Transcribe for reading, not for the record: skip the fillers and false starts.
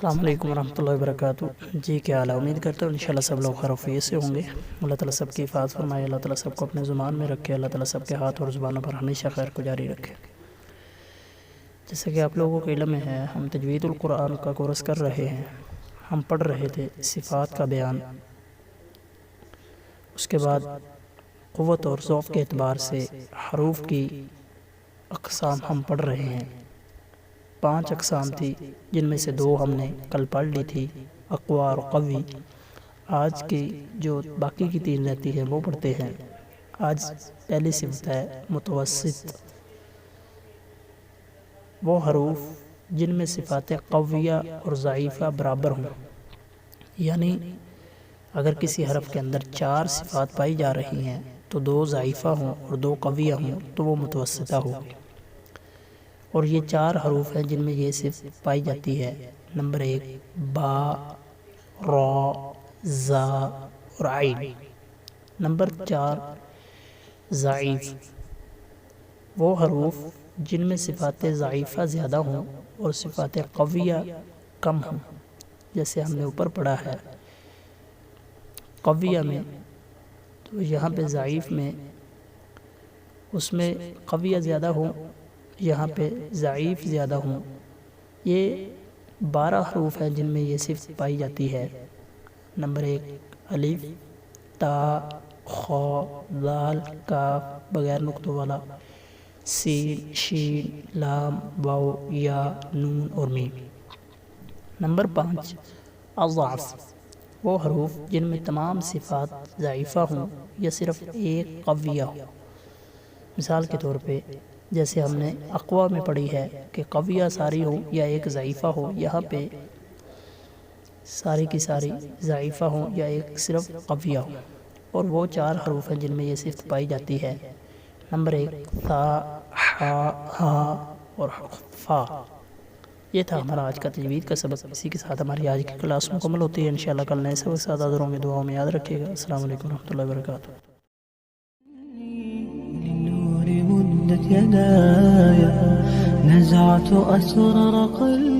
السلام علیکم ورحمۃ اللہ وبرکاتہ۔ جی کیا حال ہے؟ امید کرتا ہوں انشاءاللہ سب لوگ خیر و عافیت سے ہوں گے۔ اللہ تعالیٰ سب کی حفاظت فرمائے، اللہ تعالیٰ سب کو اپنے زبان میں رکھے، اللہ تعالیٰ سب کے ہاتھ اور زبانوں پر ہمیشہ خیر کو جاری رکھے۔ جیسا کہ آپ لوگوں کو علم ہے، ہم تجوید القرآن کا کورس کر رہے ہیں۔ ہم پڑھ رہے تھے صفات کا بیان، اس کے بعد قوت اور ضعف کے اعتبار سے حروف کی اقسام ہم پڑھ رہے ہیں۔ 5 اقسام تھی، جن میں سے 2 ہم نے کل پڑھ لی تھی، اقوی اور قوی۔ آج کی جو باقی کی 3 رہتی ہے وہ پڑھتے ہیں۔ آج پہلی صفت ہے متوسط، وہ حروف جن میں صفات قویہ اور ضعیفہ برابر ہوں، یعنی اگر کسی حرف کے اندر 4 صفات پائی جا رہی ہیں تو 2 ضعیفہ ہوں اور 2 قویہ ہوں تو وہ متوسطہ ہوگی۔ اور یہ 4 حروف ہیں جن میں یہ صفت پائی جاتی ہے۔ نمبر 1 با، را، زا اور عین۔ نمبر 4 ضعیف، وہ حروف جن میں صفات ضعیفہ زیادہ ہوں اور صفات قویہ کم ہوں۔ جیسے ہم نے اوپر پڑھا ہے قویہ میں، تو یہاں پہ ضعیف میں اس میں قویہ زیادہ ہوں، یہاں پہ ضعیف زیادہ ہوں۔ یہ 12 حروف ہیں جن میں یہ صفت پائی جاتی ہے۔ نمبر 1 الف، تا، خا، دال، کاف بغیر نقطوں والا، سین، شین، لام، واو، یا، نون اور میم۔ نمبر 5 اضعف، وہ حروف جن میں تمام صفات ضعیفہ ہوں یا صرف ایک قویہ ہو۔ مثال کے طور پہ جیسے ہم نے اقوی میں پڑھی ہے کہ قویہ ساری ہو یا ایک ضعیفہ ہو، یہاں پہ ساری کی ساری ضعیفہ ہوں یا ایک صرف قویہ ہو۔ اور وہ 4 حروف ہیں جن میں یہ صفت پائی جاتی ہے۔ نمبر 1 ثا، حا، ہا اور فا۔ یہ تھا ہمارا آج کا تجوید کا سبق۔ اسی کے ساتھ ہماری آج کی کلاس مکمل ہوتی ہے۔ انشاءاللہ کل نئے سبق ساتھ حاضر ہوں گے۔ دعاؤں میں یاد رکھیے گا۔ السلام علیکم ورحمۃ اللہ وبرکاتہ۔ مدت يداي نزعت أسرار قلبي